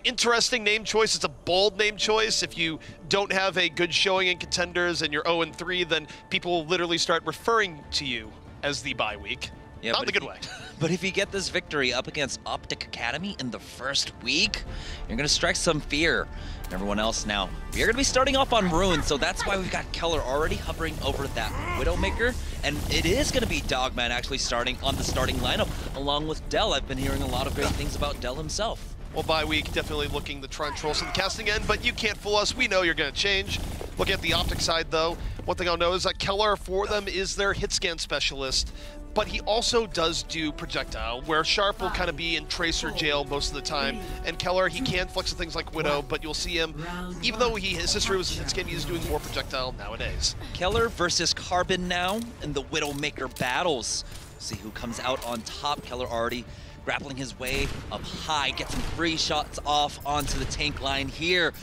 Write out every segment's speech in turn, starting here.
interesting name choice. It's a bold name choice. If you don't have a good showing in Contenders and you're 0-3, then people will literally start referring to you as the bye week. Yeah, not in a good way. But if you get this victory up against OpTic Academy in the first week, you're going to strike some fear. Everyone else now, we're going to be starting off on Ruin, so that's why we've got Keller already hovering over that Widowmaker. And it is going to be Dogman actually starting on the starting lineup, along with Dell. I've been hearing a lot of great things about Dell himself. Well, bye week, definitely looking to try and troll some casting end, but you can't fool us. We know you're going to change. Looking at the OpTic side, though, one thing I'll know is that Keller, for them, is their hit scan specialist, but he also does do projectile, where Sharp will kind of be in Tracer jail most of the time, and Keller, he can flex to things like Widow, but you'll see him, even though his history was in hit scan, he's doing more projectile nowadays. Keller versus Carbon now in the Widowmaker battles. See who comes out on top. Keller already grappling his way up high, gets some free shots off onto the tank line here.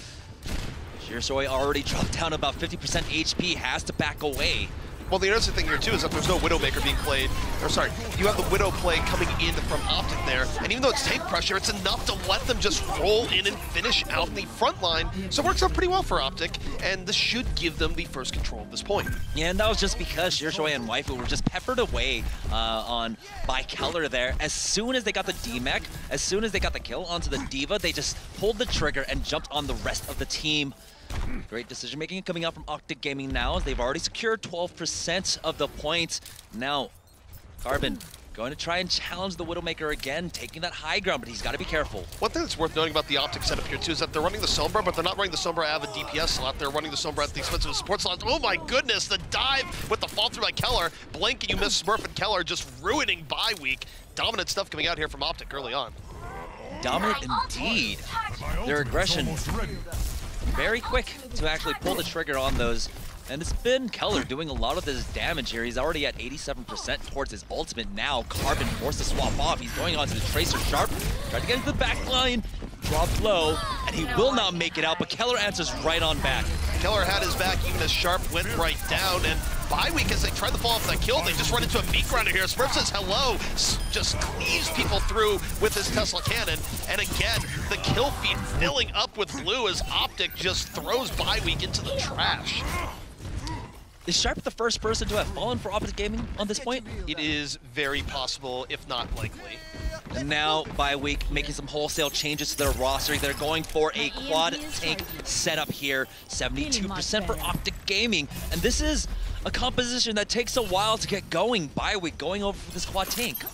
Shearsoy already dropped down about 50% HP, has to back away. Well, the interesting thing here, too, is that there's no Widowmaker being played. Or, sorry, you have the Widow play coming in from OpTic there. And even though it's tank pressure, it's enough to let them just roll in and finish out the front line. So it works out pretty well for OpTic, and this should give them the first control at this point. Yeah, and that was just because Shearsoy and Waifu were just peppered away by Keller there. As soon as they got the D-Mech, as soon as they got the kill onto the D.Va, they just pulled the trigger and jumped on the rest of the team. Great decision making coming out from OpTic Gaming now. They've already secured 12% of the points. Now, Carbon going to try and challenge the Widowmaker again, taking that high ground, but he's got to be careful. One thing that's worth noting about the OpTic setup here, too, is that they're running the Sombra, but they're not running the Sombra out of a DPS slot. They're running the Sombra at the expense of a support slot. Oh my goodness, the dive with the fall through by Keller. Blink and you miss Smurf and Keller, just ruining bye week. Dominant stuff coming out here from OpTic early on. Dominant indeed. Their aggression very quick to actually pull the trigger on those. And it's been Keller doing a lot of this damage here. He's already at 87% towards his ultimate now. Carbon forced to swap off. He's going on to the Tracer Sharp. Tried to get into the back line. Dropped low, and he will not make it out, but Keller answers right on back. Keller had his back even as Sharp went right down, and bye week, as they tried to fall off that kill, they just run into a meat grinder here. Smurf says hello, just cleaves people through with his Tesla cannon, and again, the kill feed filling up with blue as OpTic just throws bye week into the trash. Is Sharp the first person to have fallen for OpTic Gaming on this point? It is very possible, if not likely. And now, bye week, making some wholesale changes to their roster. They're going for a quad tank setup here. 72% for OpTic Gaming. And this is a composition that takes a while to get going. Bye week going over for this quad tank.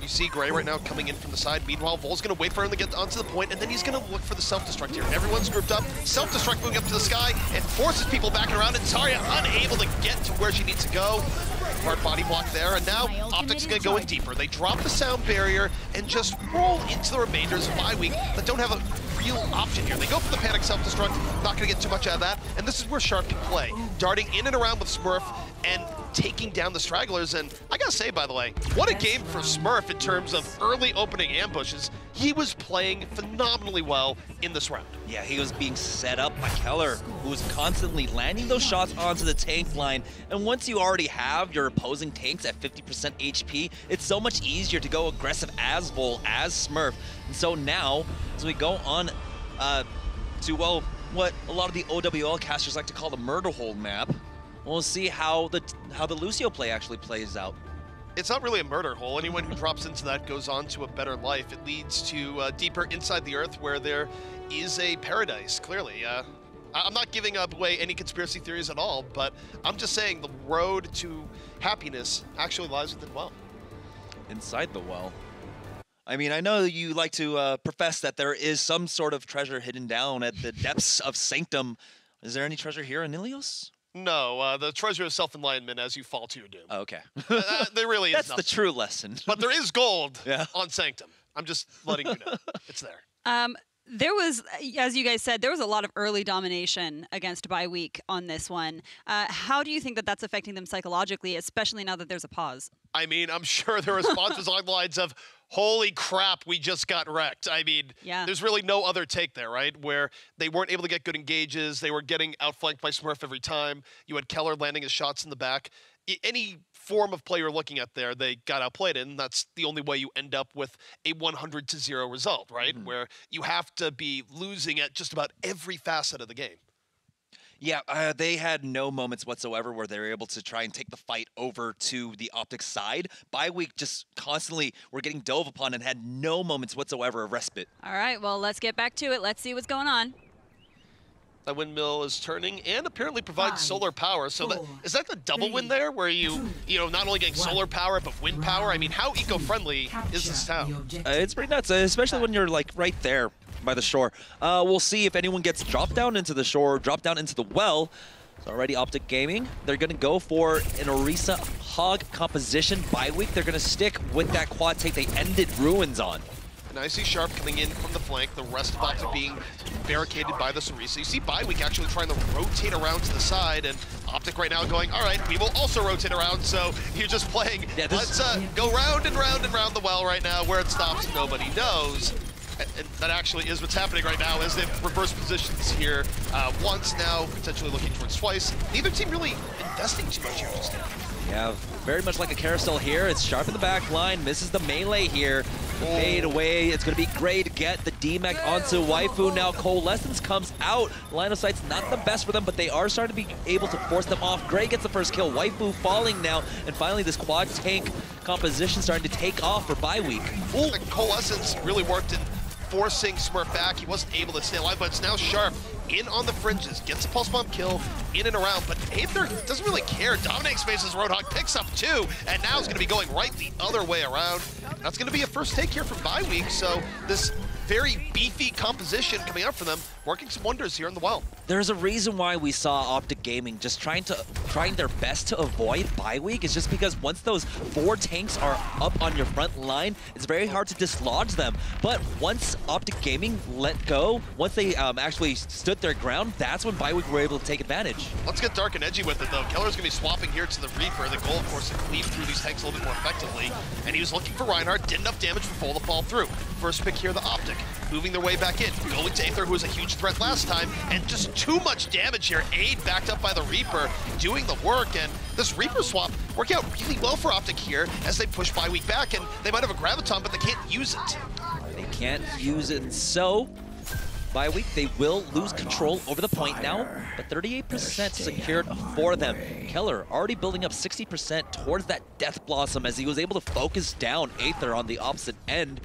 You see Gray right now coming in from the side. Meanwhile, Vol's going to wait for him to get onto the point, and then he's going to look for the self-destruct here. Everyone's grouped up. Self-destruct moving up to the sky and forces people backing around, and Zarya unable to get to where she needs to go. Hard body block there, and now OpTic's going to go in deeper. They drop the sound barrier and just roll into the remainders of bye week that don't have a real option here. They go for the panic self-destruct, not going to get too much out of that, and this is where Sharp can play. Darting in and around with Smurf and taking down the stragglers, and I gotta say, by the way, what a game for Smurf in terms of early opening ambushes. He was playing phenomenally well in this round. Yeah, he was being set up by Keller, who was constantly landing those shots onto the tank line, and once you already have your opposing tanks at 50% HP, it's so much easier to go aggressive as Vol, as Smurf. And so now, as we go on to, well, what a lot of the OWL casters like to call the murder hole map, we'll see how the Lucio play actually plays out. It's not really a murder hole. Anyone who drops into that goes on to a better life. It leads to deeper inside the earth where there is a paradise, clearly. I'm not giving away any conspiracy theories at all, but I'm just saying the road to happiness actually lies within well. Inside the well. I mean, I know you like to profess that there is some sort of treasure hidden down at the depths of Sanctum. Is there any treasure here in Ilios? No, the treasure is self-enlightenment as you fall to your doom. Oh, okay. There really is That's nothing. the true lesson. But there is gold Yeah. on Sanctum. I'm just letting you know. It's there. There was, as you guys said, there was a lot of early domination against bye week on this one. How do you think that that's affecting them psychologically, especially now that there's a pause? I mean, I'm sure the response was along the lines of, holy crap, we just got wrecked. I mean, there's really no other take there, right? Where they weren't able to get good engages. They were getting outflanked by Smurf every time. You had Keller landing his shots in the back. any form of play you're looking at there, they got outplayed, and that's the only way you end up with a 100-0 result, right? Where you have to be losing at just about every facet of the game. Yeah, they had no moments whatsoever where they were able to try and take the fight over to the OpTic side. Bye-week just constantly were getting dove upon and had no moments whatsoever of respite. All right, well, let's get back to it. Let's see what's going on. That windmill is turning and apparently provides solar power. So is that the double win there, where you not only getting solar power but wind power? I mean, how eco-friendly is this town? It's pretty nuts, especially when you're like right there by the shore. We'll see if anyone gets dropped down into the shore, dropped down into the well. So already OpTic Gaming, they're going to go for an Theresa hog composition. Bye-week, they're going to stick with that quad take they ended Ruins on. And I see Sharp coming in from the flank, the rest of OpTic being barricaded by the Theresa. You see Bye-week actually trying to rotate around to the side, and OpTic right now going, all right, we will also rotate around, so you're just playing, let's go round and round and round the well right now. Where it stops, nobody knows. And that actually is what's happening right now as they've reversed positions here. Once now, potentially looking towards twice. Neither team really investing too much here just now. Yeah, very much like a carousel here. It's Sharp in the back line, misses the melee here. Fade away. It's going to be great to get the D-Mech onto Waifu. Now Coalescence comes out. Line of sight's not the best for them, but they are starting to be able to force them off. Gray gets the first kill. Waifu falling now. And finally, this quad tank composition starting to take off for Bye-week. The Coalescence really worked in forcing Smurf back. He wasn't able to stay alive, but it's now Sharp in on the fringes, gets a pulse bomb kill, in and around, but Aether doesn't really care. Dominating spaces, Roadhog picks up 2, and now is going to be going right the other way around. That's going to be a first take here from Bye-week, so this very beefy composition coming out for them, working some wonders here in the well. There's a reason why we saw OpTic Gaming just trying their best to avoid Bye-week. It's just because once those 4 tanks are up on your front line, it's very hard to dislodge them. But once OpTic Gaming let go, once they actually stood their ground, that's when Bye-week were able to take advantage. Let's get dark and edgy with it, though. Keller's going to be swapping here to the Reaper. The goal, of course, to cleave through these tanks a little bit more effectively. And he was looking for Reinhardt, did enough damage for Foal to fall through. First pick here, the OpTic, moving their way back in, going to Aether, who was a huge threat last time, and just too much damage here. Aid backed up by the Reaper, doing the work, and this Reaper swap working out really well for OpTic here as they push Bye-week back, and they might have a Graviton, but they can't use it. They can't use it, and so Bye-week, they will lose control over the point now, but 38% secured for them. Keller already building up 60% towards that Death Blossom as he was able to focus down Aether on the opposite end.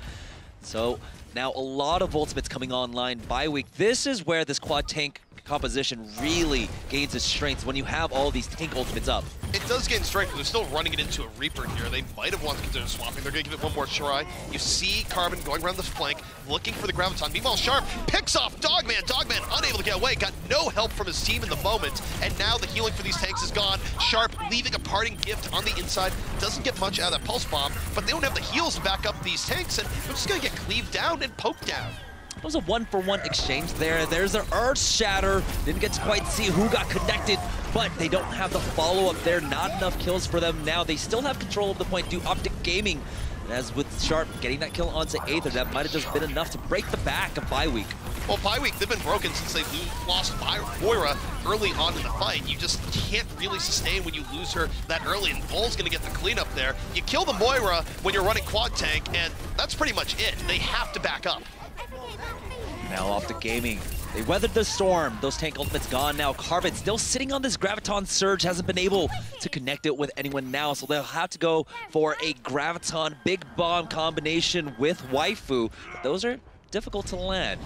So now a lot of ultimates coming online Bye-week. This is where this quad tank composition really gains its strength, when you have all these tank ultimates up. It does gain strength, but they're still running it into a Reaper here. They might have wanted to consider swapping. They're going to give it one more try. You see Carbon going around this flank, looking for the Graviton. Meanwhile, Sharp picks off Dogman. Dogman unable to get away, got no help from his team in the moment, and now the healing for these tanks is gone. Sharp leaving a parting gift on the inside. Doesn't get much out of that Pulse Bomb, but they don't have the heals to back up these tanks, and they're just going to get cleaved down and poked down. It was a 1-for-1 exchange there. There's an Earth Shatter. Didn't get to quite see who got connected, but they don't have the follow-up there. Not enough kills for them now. They still have control of the point due OpTic Gaming. And as with Sharp getting that kill onto Aether, that might have just been enough to break the back of Bye-week. Well, Bye-week, they've been broken since they lost Moira early on in the fight. You just can't really sustain when you lose her that early, and Vol's going to get the cleanup there. You kill the Moira when you're running quad tank, and that's pretty much it. They have to back up. Now OpTic Gaming, they weathered the storm. Those tank ultimates gone now. Carbon still sitting on this Graviton Surge, hasn't been able to connect it with anyone now, so they'll have to go for a Graviton Big Bomb combination with Waifu. But those are difficult to land.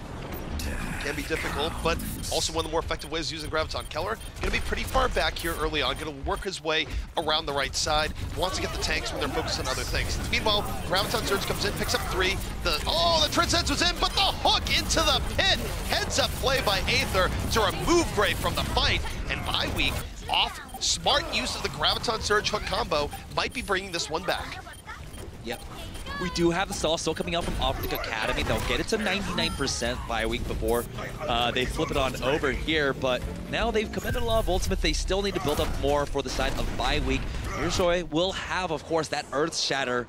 Can be difficult, but also one of the more effective ways of using Graviton. Keller going to be pretty far back here early on, going to work his way around the right side, wants to get the tanks when they're focused on other things. Meanwhile, Graviton Surge comes in, picks up 3. The Transcends was in, but the hook into the pit. Heads up play by Aether to remove Gray from the fight, and Bye-week off smart use of the Graviton Surge hook combo might be bringing this one back. Yep. We do have the stall still coming out from OpTic Academy. They'll get it to 99% Bye-week before they flip it on over here, but now they've committed a lot of ultimate. They still need to build up more for the side of Bye-week. Here's will have, of course, that Earth Shatter,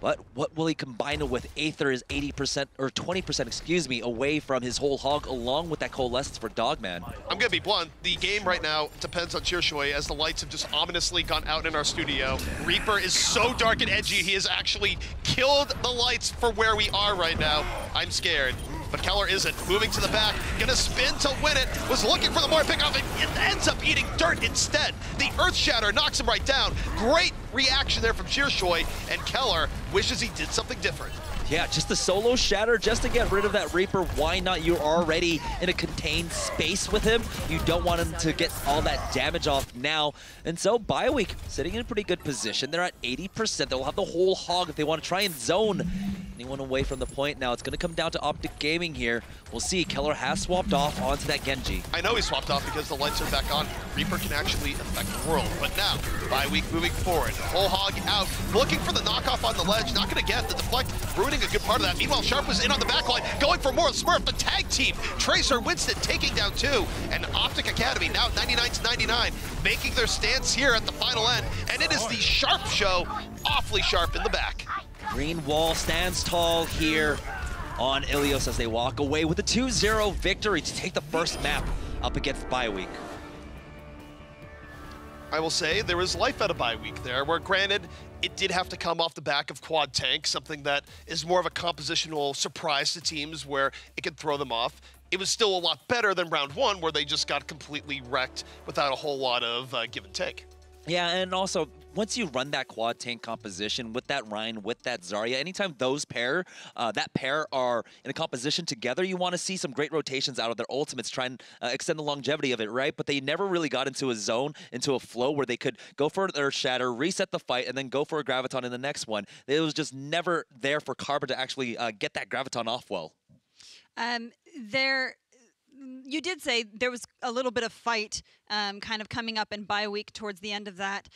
But what will he combine it with? Aether is 80% or 20%, excuse me, away from his whole hog, along with that coalescence for Dogman. I'm gonna be blunt. The game right now depends on Cheershoy, as the lights have just ominously gone out in our studio. Reaper is so dark and edgy, he has actually killed the lights for where we are right now. I'm scared. But Keller isn't. Moving to the back, gonna spin to win it. Was looking for the more pickoff, and it ends up eating dirt instead. The Earth Shatter knocks him right down. Great reaction there from Cheershoy, and Keller wishes he did something different. Yeah, just the solo shatter just to get rid of that Reaper. Why not? You're already in a contained space with him. You don't want him to get all that damage off now. And so Bioweek sitting in a pretty good position. They're at 80%. They'll have the whole hog if they want to try and zone anyone away from the point. Now it's going to come down to OpTic Gaming here. We'll see. Keller has swapped off onto that Genji. I know he swapped off because the lights are back on. Reaper can actually affect the world. But now, Bioweek moving forward. Whole hog out. Looking for the knockoff on the ledge. Not going to get the deflect. Ruining a good part of that. Meanwhile, Sharp was in on the backline, going for more Smurf. The tag team, Tracer, Winston taking down 2, and OpTic Academy now 99-99, making their stance here at the final end. And it is the Sharp show, awfully sharp in the back. Green wall stands tall here on Ilios as they walk away with a 2-0 victory to take the first map up against Bioweek. I will say there was life out of Bioweek there, where granted, it did have to come off the back of quad tank, something that is more of a compositional surprise to teams where it could throw them off. It was still a lot better than round 1, where they just got completely wrecked without a whole lot of give and take. Yeah, and also, once you run that quad tank composition with that Ryan, with that Zarya, anytime those pair, that pair are in a composition together, you want to see some great rotations out of their ultimates, try and extend the longevity of it, right? But they never really got into a zone, into a flow where they could go for their shatter, reset the fight, and then go for a graviton in the next one. It was just never there for Carbon to actually get that graviton off well. You did say there was a little bit of fight kind of coming up in Bioweek towards the end of that.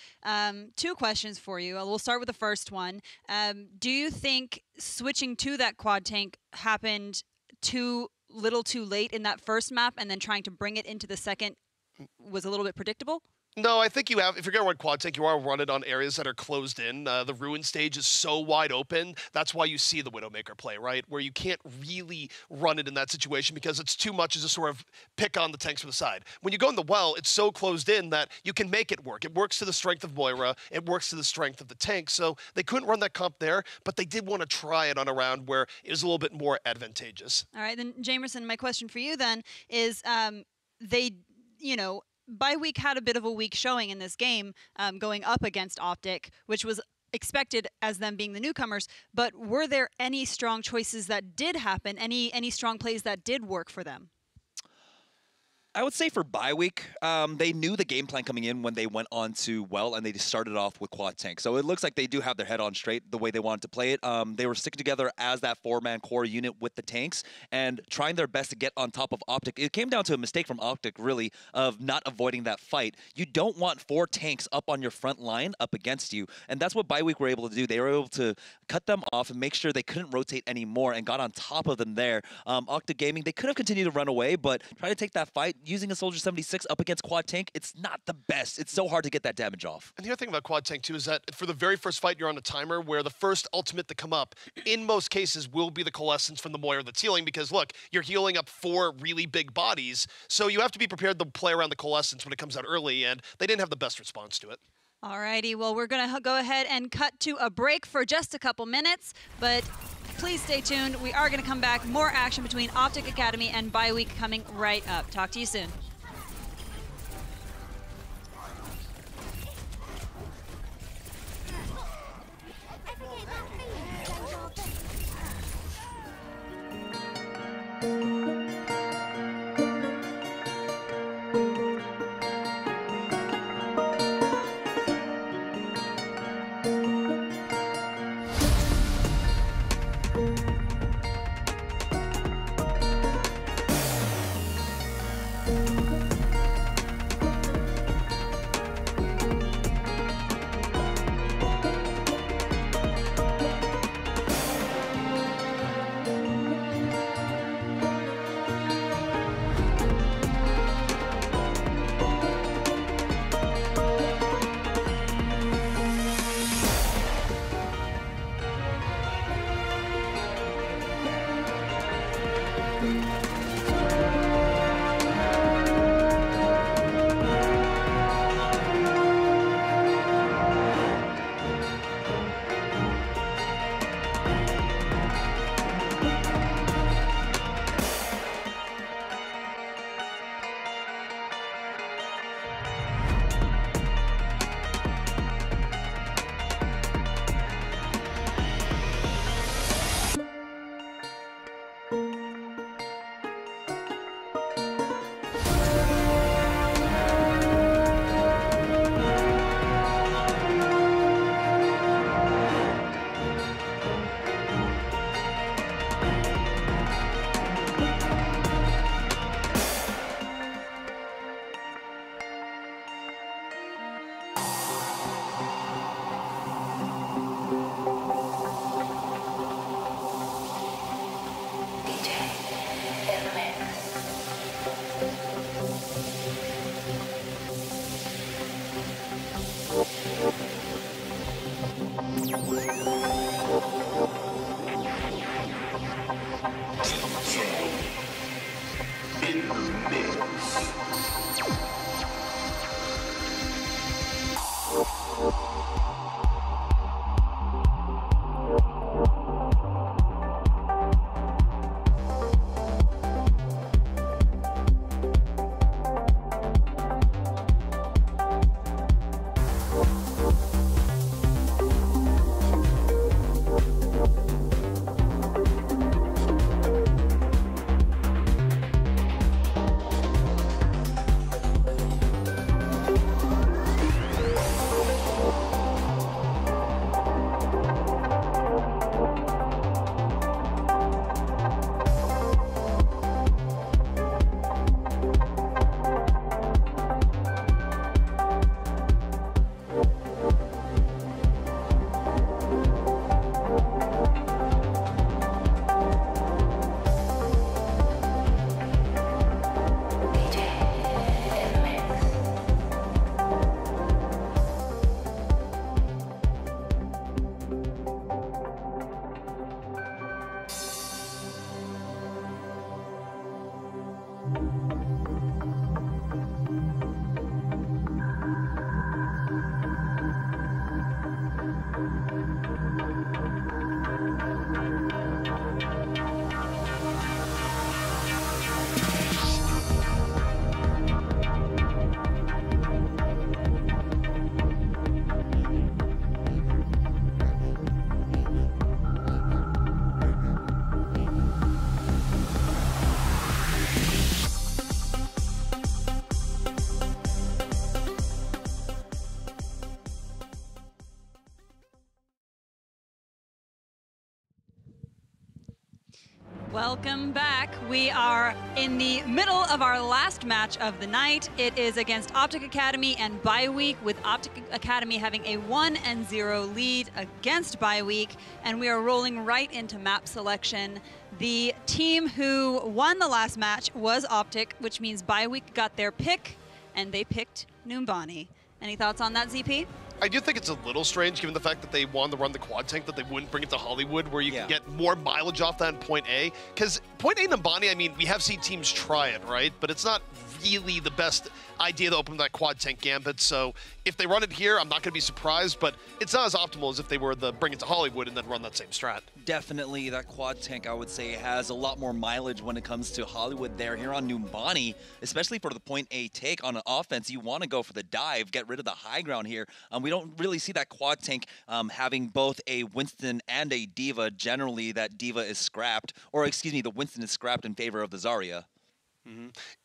2 questions for you. We'll start with the first one. Do you think switching to that quad tank happened too late in that first map, and then trying to bring it into the second was a little bit predictable? No, I think you have, if you're going to run quad tank, you want to run it on areas that are closed in. The Ruin stage is so wide open. That's why you see the Widowmaker play, right? Where you can't really run it in that situation because it's too much to just sort of pick on the tanks from the side. When you go in the well, it's so closed in that you can make it work. It works to the strength of Moira. It works to the strength of the tank. So they couldn't run that comp there, but they did want to try it on a round where it was a little bit more advantageous. All right, then Jamerson, my question for you then is Bioweek had a bit of a weak showing in this game going up against OpTic, which was expected as them being the newcomers, but were there any strong choices that did happen, any strong plays that did work for them? I would say for Bioweek, they knew the game plan coming in when they went on to well, and they just started off with quad tank. So it looks like they do have their head on straight the way they wanted to play it. They were sticking together as that 4-man core unit with the tanks and trying their best to get on top of OpTic. It came down to a mistake from OpTic, really, of not avoiding that fight. You don't want 4 tanks up on your front line up against you, and that's what Bioweek were able to do. They were able to cut them off and make sure they couldn't rotate anymore and got on top of them there. OpTic Gaming, they could have continued to run away, but try to take that fight using a Soldier 76 up against quad tank, it's not the best. It's so hard to get that damage off. And the other thing about quad tank too is that for the very first fight, you're on a timer where the first ultimate to come up, in most cases, will be the coalescence from the Moira that's healing, because look, you're healing up 4 really big bodies, so you have to be prepared to play around the coalescence when it comes out early, and they didn't have the best response to it. Alrighty, well, we're going to go ahead and cut to a break for just a couple minutes, but please stay tuned. We are going to come back. More action between OpTic Academy and Bioweek coming right up. Talk to you soon. Welcome back. We are in the middle of our last match of the night. It is against OpTic Academy and Bye-Week, with OpTic Academy having a 1-0 lead against Bye-Week, and we are rolling right into map selection. The team who won the last match was OpTic, which means Bye-Week got their pick, and they picked Numbani. Any thoughts on that, ZP? I do think it's a little strange, given the fact that they wanted to run the quad tank, that they wouldn't bring it to Hollywood, where you can get more mileage off that in Point A. Because Point A Numbani, I mean, we have seen teams try it, right? But it's not really the best idea to open that quad tank gambit. So if they run it here, I'm not going to be surprised, but it's not as optimal as if they were to bring it to Hollywood and then run that same strat. Definitely, that quad tank, I would say, has a lot more mileage when it comes to Hollywood there. Here on Numbani, especially for the Point A take on an offense, you want to go for the dive, get rid of the high ground here. We don't really see that quad tank having both a Winston and a D.Va. Generally, that D.Va is scrapped, or excuse me, the Winston is scrapped in favor of the Zarya.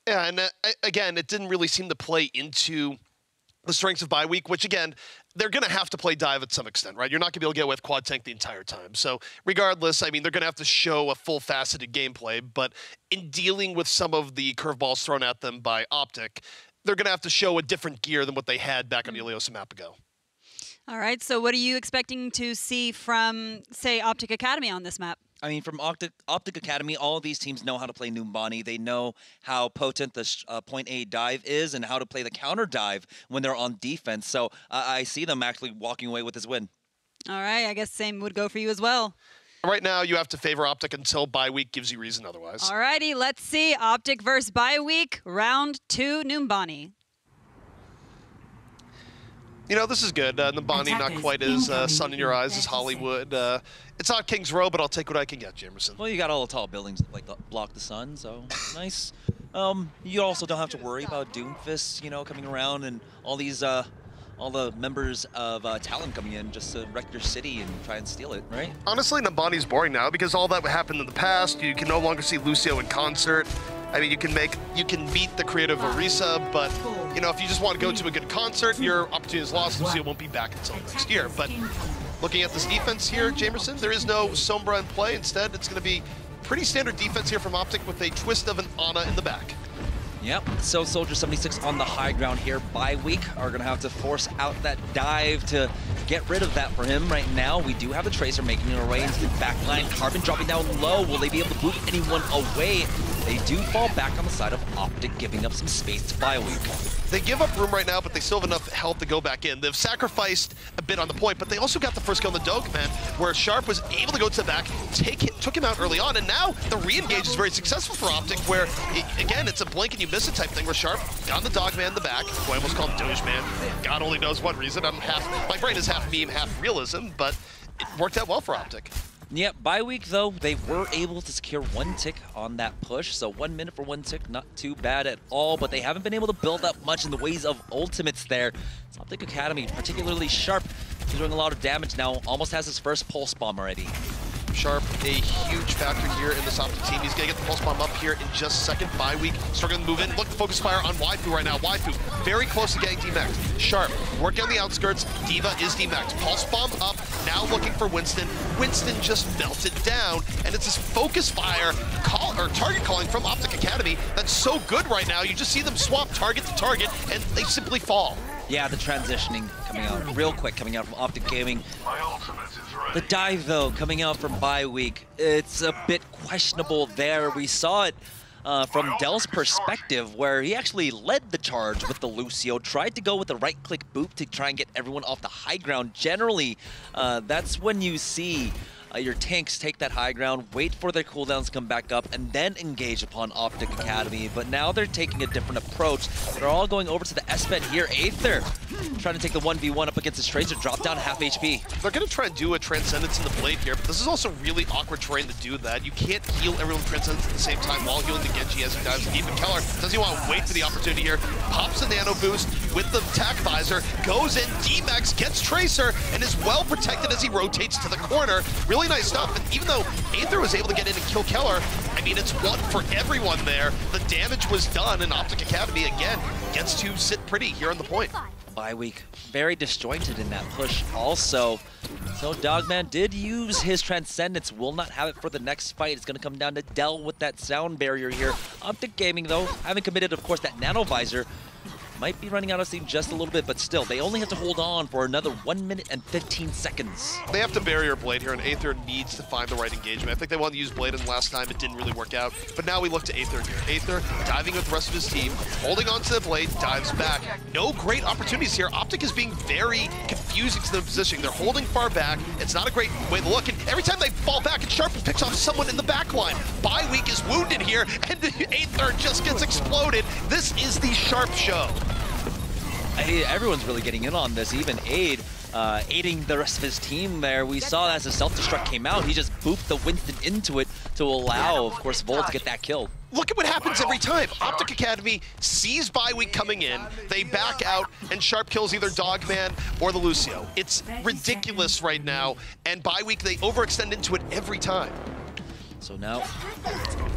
Yeah, and again, it didn't really seem to play into the strengths of Bye-Week, which again, they're going to have to play dive at some extent, right? You're not going to be able to get away with quad tank the entire time. So regardless, I mean, they're going to have to show a full faceted gameplay, but in dealing with some of the curveballs thrown at them by OpTic, they're going to have to show a different gear than what they had back on Ilios a map ago. All right, so what are you expecting to see from, say, OpTic Academy on this map? I mean, from OpTic Academy, all of these teams know how to play Numbani. They know how potent the Point A dive is and how to play the counter dive when they're on defense. So I see them actually walking away with this win. All right, I guess same would go for you as well. Right now, you have to favor OpTic until Bye-Week gives you reason otherwise. All righty, let's see. OpTic versus Bye-Week, round 2, Numbani. You know, this is good. Numbani not quite as sun in your eyes as Hollywood. It's not King's Row, but I'll take what I can get, Jamerson. Well, you got all the tall buildings that like block the sun, so nice. You also don't have to worry about Doomfist, you know, coming around and all these, all the members of Talon coming in just to wreck your city and try and steal it, right? Honestly, Numbani's boring now because all that happened in the past. You can no longer see Lucio in concert. I mean, you can beat the creative Theresa, but you know, if you just want to go to a good concert, your opportunity is lost. Lucio won't be back until next year. But looking at this defense here, Jamerson, there is no Sombra in play. Instead, it's going to be pretty standard defense here from OpTic with a twist of an Ana in the back. Yep, so Soldier 76 on the high ground here. Bye-Week are going to have to force out that dive to get rid of that for him right now. We do have the Tracer making her way into the back line. Carbon dropping down low. Will they be able to boot anyone away? they do fall back on the side of OpTic, giving up some space to BioWeek. They give up room right now, but they still have enough health to go back in. They've sacrificed a bit on the point, but they also got the first kill on the Dogman, where Sharp was able to go to the back, took him out early on, and now the re-engage is very successful for OpTic, where, again, it's a blink and you miss it type thing, where Sharp got the Dogman in the back, who I almost called Dogeman. God only knows what reason. My brain is half meme, half realism, but it worked out well for OpTic. Yep, BioWeek though, they were able to secure 1 tick on that push, so 1 minute for 1 tick, not too bad at all, but they haven't been able to build up much in the ways of ultimates there. OpTic Academy, particularly Sharp, is doing a lot of damage now, almost has his first pulse bomb already. Sharp, a huge factor here in this OpTic team. He's going to get the pulse bomb up here in just a second. BioWeek struggling to move in. Look, the focus fire on Waifu right now. Waifu very close to getting demaxed. Sharp working on the outskirts. D.Va is demaxed. Pulse bomb up. Now looking for Winston. Winston just melted down, and it's this focus fire target calling from OpTic Academy that's so good right now. You just see them swap target to target, and they simply fall. Yeah, the transitioning coming out real quick, coming out from OpTic Gaming. The dive, though, coming out from BioWeek, it's a bit questionable there. We saw it from Dell's perspective, where he actually led the charge with the Lucio, tried to go with the right-click boop to try and get everyone off the high ground. Generally, that's when you see your tanks take that high ground, wait for their cooldowns to come back up, and then engage upon OpTic Academy. But now they're taking a different approach. They're all going over to the S-Bed here. Aether trying to take the 1v1 up against his Tracer, drop down half HP. They're going to try and do a Transcendence in the Blade here, but this is also really awkward terrain to do that. You can't heal everyone with Transcendence at the same time while healing the Genji as he dives deep. And Keller doesn't want to wait for the opportunity here. Pops a nano boost with the attack visor, goes in, D-Max gets Tracer, and is well protected as he rotates to the corner. Really nice stuff, and even though Aether was able to get in and kill Keller, I mean, it's one for everyone there. The damage was done, and OpTic Academy, again, gets to sit pretty here on the point. BioWeek very disjointed in that push also. So Dogman did use his Transcendence, will not have it for the next fight. It's going to come down to Dell with that sound barrier here. OpTic Gaming, though, having committed, of course, that Nano Visor, might be running out of steam just a little bit, but still, they only have to hold on for another 1 minute and 15 seconds. They have to barrier Blade here, and Aether needs to find the right engagement. I think they wanted to use Blade in last time, it didn't really work out, but now we look to Aether here. Aether diving with the rest of his team, holding on to the Blade, dives back. No great opportunities here. OpTic is being very confusing to their positioning. They're holding far back. It's not a great way to look, and every time they fall back, and Sharp picks off someone in the back line. BioWeek is wounded here, and Aether just gets exploded. This is the Sharp show. Everyone's really getting in on this, even Aid aiding the rest of his team there. We saw as the self-destruct came out, he just booped the Winston into it to allow, of course, Volt to get that kill. Look at what happens every time. OpTic Academy sees BioWeek coming in, they back out, and Sharp kills either Dogman or the Lucio. It's ridiculous right now, and BioWeek, they overextend into it every time. So now,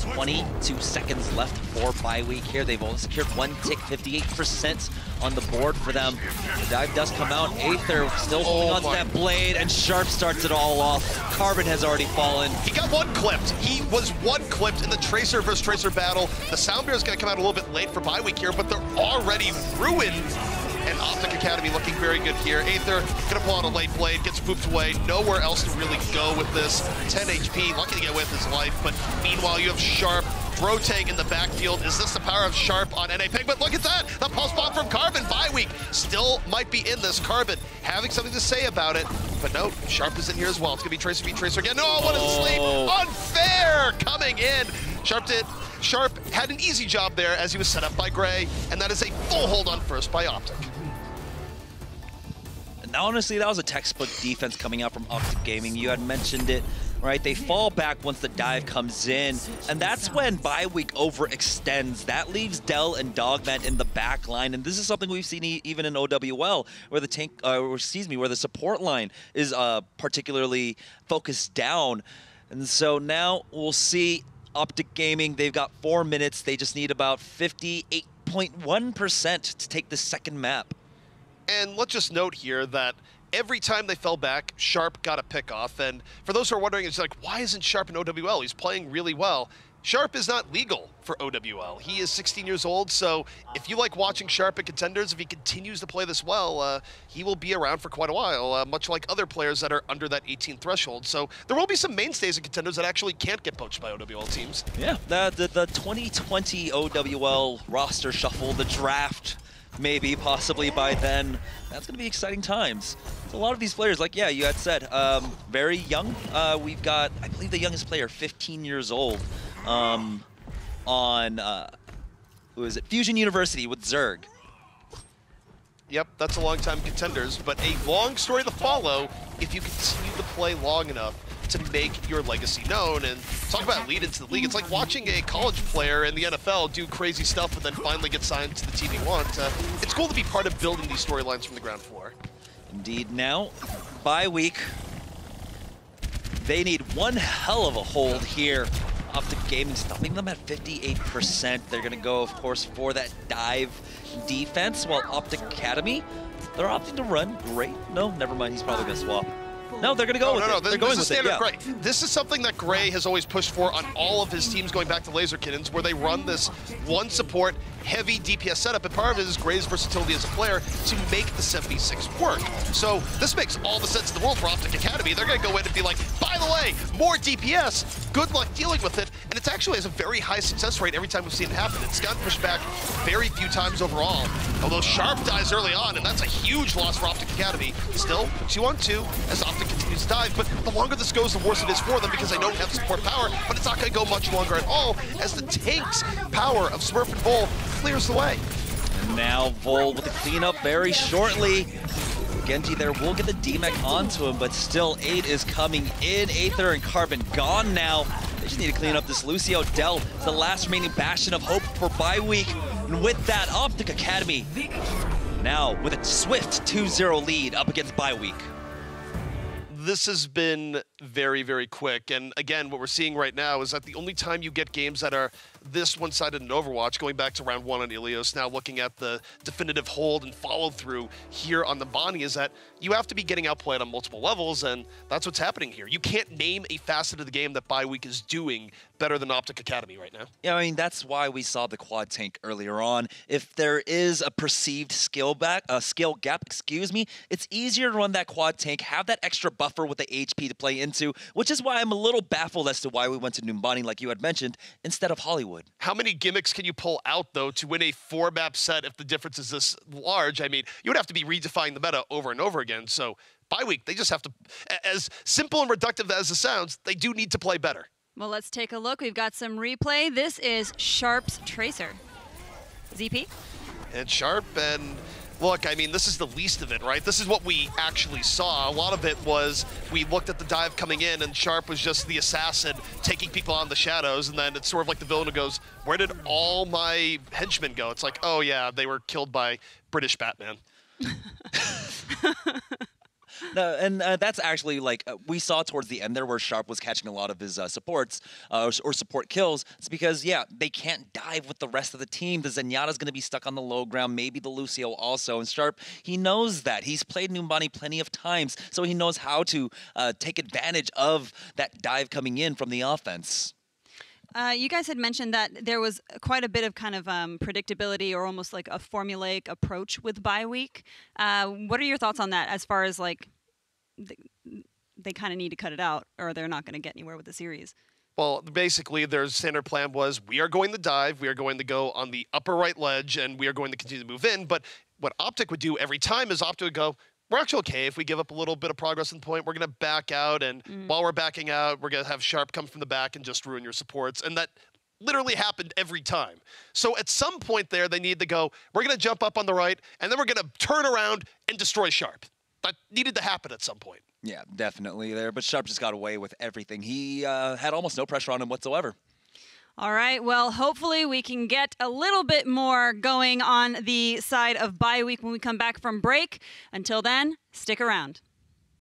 22 seconds left for BioWeek here. They've only secured 1 tick, 58% on the board for them. The dive does come out. Aether still holding on to that Blade, and Sharp starts it all off. Carbon has already fallen. He got one clipped. He was one clipped in the Tracer versus Tracer battle. The sound barrier is going to come out a little bit late for BioWeek here, but they're already ruined. And OpTic Academy looking very good here. Aether gonna pull out a late Blade, gets booped away. Nowhere else to really go with this. 10 HP, lucky to get away with his life. But meanwhile, you have Sharp rotating in the backfield. Is this the power of Sharp on NA Pig? But look at that, the pulse bomb from Carbon. BioWeek still might be in this. Carbon having something to say about it. But no, Sharp is in here as well. It's gonna be Tracer v Tracer again. No, what a sleep! Unfair coming in. Sharp had an easy job there as he was set up by Gray, and that is a full hold on first by OpTic. And honestly, that was a textbook defense coming out from OpTic Gaming. You had mentioned it, right? They fall back once the dive comes in, and that's when BioWeek overextends. That leaves Dell and Dogman in the back line, and this is something we've seen even in OWL, where the tank, where the support line is particularly focused down. And so now we'll see OpTic Gaming, they've got 4 minutes. They just need about 58.1% to take the second map. And let's just note here that every time they fell back, Sharp got a pick off. And for those who are wondering, it's like, why isn't Sharp in OWL? He's playing really well. Sharp is not legal for OWL. He is 16 years old, so if you like watching Sharp at Contenders, if he continues to play this well, he will be around for quite a while, much like other players that are under that 18 threshold. So there will be some mainstays at Contenders that actually can't get poached by OWL teams. Yeah, the 2020 OWL roster shuffle, the draft, maybe, possibly by then. That's going to be exciting times. So a lot of these players, like, yeah, you had said, very young. We've got, I believe the youngest player, 15 years old, on, who is it? Fusion University with Zerg. Yep, that's a long-time Contenders, but a long story to follow if you continue to play long enough to make your legacy known. And talk about lead into the league. It's like watching a college player in the NFL do crazy stuff and then finally get signed to the team you want. It's cool to be part of building these storylines from the ground floor. Indeed. Now, bye week, they need one hell of a hold here. OpTic Gaming stopping them at 58%. They're going to go, of course, for that dive defense, while OpTic Academy, they're opting to run. Great. No, never mind. He's probably going to swap. No, they're going to go with it. They're going with it, yeah. Gray. This is something that Gray has always pushed for on all of his teams going back to Laser Kittens, where they run this one support, heavy DPS setup, and part of it is Gray's versatility as a player to make the 76 work. So this makes all the sense in the world for OpTic Academy. They're going to go in and be like, by the way, more DPS, good luck dealing with it. And it actually has a very high success rate every time we've seen it happen. It's gotten pushed back very few times overall. Although Sharp dies early on, and that's a huge loss for OpTic Academy. Still, 2-on-2 as OpTic continues to dive, but the longer this goes, the worse it is for them because they don't have support power, but it's not going to go much longer at all as the tank's power of Smurf and Vol clears the way. And now Vol with the cleanup very shortly. Genji there will get the DMAC onto him, but still 8 is coming in. Aether and Carbon gone now. They just need to clean up this Lucio Dell, the last remaining bastion of hope for bye week. And with that, OpTic Academy now with a swift 2-0 lead up against bye week. This has been very, very quick. And again, what we're seeing right now is that the only time you get games that are this one-sided in Overwatch, going back to round 1 on Ilios, now looking at the definitive hold and follow-through here on the Bonnie, is that you have to be getting outplayed on multiple levels, and that's what's happening here. You can't name a facet of the game that bye week is doing better than OpTic Academy right now. Yeah, I mean, that's why we saw the quad tank earlier on. If there is a perceived skill gap, it's easier to run that quad tank, have that extra buffer with the HP to play into, which is why I'm a little baffled as to why we went to Numbani, like you had mentioned, instead of Hollywood. How many gimmicks can you pull out, though, to win a 4-map set if the difference is this large? I mean, you would have to be redefining the meta over and over again. So bye week, they just have to, as simple and reductive as it sounds, they do need to play better. Well, let's take a look. We've got some replay. This is Sharp's Tracer. ZP? And Sharp, and look, I mean, this is the least of it, right? This is what we actually saw. A lot of it was we looked at the dive coming in, and Sharp was just the assassin taking people on the shadows, and then it's sort of like the villain who goes, where did all my henchmen go? It's like, oh yeah, they were killed by British Batman. No, and that's actually like we saw towards the end there where Sharp was catching a lot of his supports or support kills. It's because, yeah, they can't dive with the rest of the team. The Zenyatta's going to be stuck on the low ground, maybe the Lucio also. And Sharp, he knows that. He's played Numbani plenty of times, so he knows how to take advantage of that dive coming in from the offense. You guys had mentioned that there was quite a bit of kind of predictability or almost like a formulaic approach with bye week. What are your thoughts on that as far as like they kind of need to cut it out or they're not going to get anywhere with the series? Well, basically, their standard plan was we are going to dive, we are going to go on the upper right ledge, and we are going to continue to move in. But what OpTic would do every time is OpTic would go, we're actually okay if we give up a little bit of progress in the point. We're going to back out, and while we're backing out, we're going to have Sharp come from the back and just ruin your supports. And that literally happened every time. So at some point there, they need to go, we're going to jump up on the right, and then we're going to turn around and destroy Sharp. That needed to happen at some point. Yeah, definitely there. But Sharp just got away with everything. He had almost no pressure on him whatsoever. All right, well, hopefully we can get a little bit more going on the side of bye week when we come back from break. Until then, stick around.